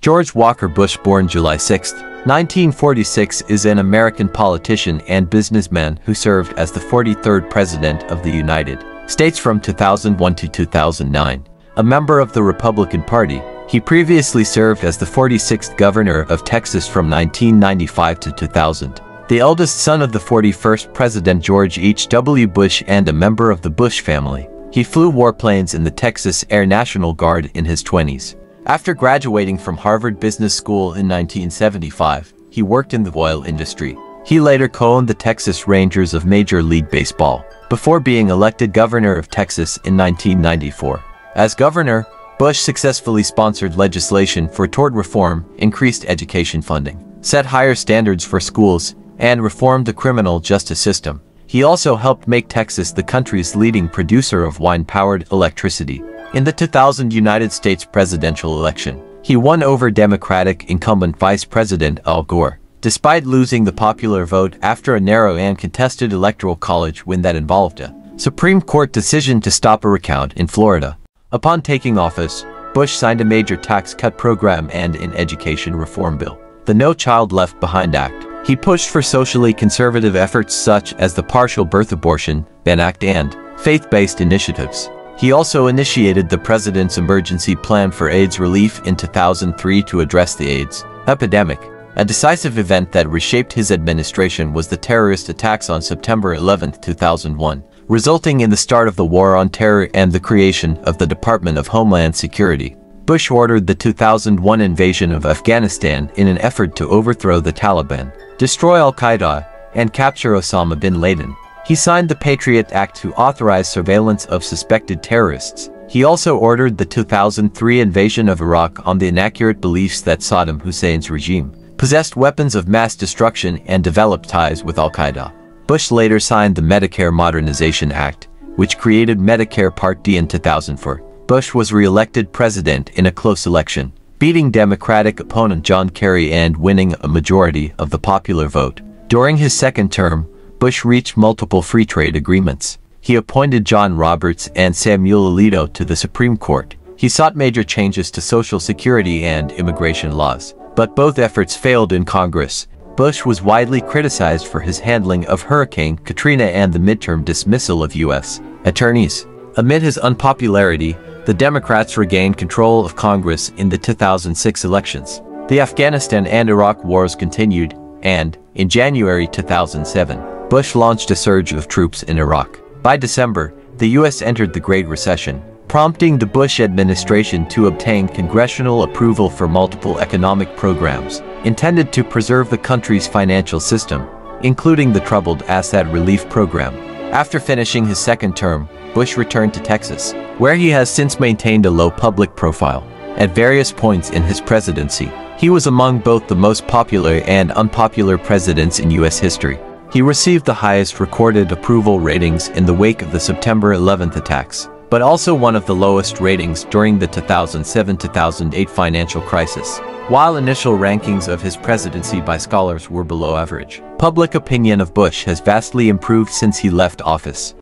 George Walker Bush, born July 6, 1946, is an American politician and businessman who served as the 43rd President of the United States from 2001 to 2009. A member of the Republican Party, he previously served as the 46th Governor of Texas from 1995 to 2000. The eldest son of the 41st President George H.W. Bush and a member of the Bush family, he flew warplanes in the Texas Air National Guard in his 20s. After graduating from Harvard Business School in 1975, he worked in the oil industry. He later co-owned the Texas Rangers of Major League Baseball, before being elected governor of Texas in 1994. As governor, Bush successfully sponsored legislation for tort reform, increased education funding, set higher standards for schools, and reformed the criminal justice system. He also helped make Texas the country's leading producer of wine-powered electricity. In the 2000 United States presidential election, he won over Democratic incumbent Vice President Al Gore, despite losing the popular vote after a narrow and contested electoral college win that involved a Supreme Court decision to stop a recount in Florida. Upon taking office, Bush signed a major tax cut program and an education reform bill, the No Child Left Behind Act. He pushed for socially conservative efforts such as the Partial Birth Abortion Ban Act and faith-based initiatives. He also initiated the President's Emergency Plan for AIDS Relief in 2003 to address the AIDS epidemic. A decisive event that reshaped his administration was the terrorist attacks on September 11, 2001, resulting in the start of the War on Terror and the creation of the Department of Homeland Security. Bush ordered the 2001 invasion of Afghanistan in an effort to overthrow the Taliban, destroy al-Qaeda, and capture Osama bin Laden. He signed the Patriot Act to authorize surveillance of suspected terrorists. He also ordered the 2003 invasion of Iraq on the inaccurate beliefs that Saddam Hussein's regime possessed weapons of mass destruction and developed ties with al-Qaeda. Bush later signed the Medicare Modernization Act, which created Medicare Part D in 2004. Bush was re-elected president in a close election, beating Democratic opponent John Kerry and winning a majority of the popular vote. During his second term, Bush reached multiple free trade agreements. He appointed John Roberts and Samuel Alito to the Supreme Court. He sought major changes to Social Security and immigration laws, but both efforts failed in Congress. Bush was widely criticized for his handling of Hurricane Katrina and the midterm dismissal of U.S. attorneys. Amid his unpopularity, the Democrats regained control of Congress in the 2006 elections. The Afghanistan and Iraq wars continued, and, in January 2007, Bush launched a surge of troops in Iraq. By December, the U.S. entered the Great Recession, prompting the Bush administration to obtain congressional approval for multiple economic programs intended to preserve the country's financial system, including the Troubled Asset Relief Program. After finishing his second term, Bush returned to Texas, where he has since maintained a low public profile. At various points in his presidency, he was among both the most popular and unpopular presidents in U.S. history. He received the highest recorded approval ratings in the wake of the September 11th attacks, but also one of the lowest ratings during the 2007-2008 financial crisis. While initial rankings of his presidency by scholars were below average, public opinion of Bush has vastly improved since he left office.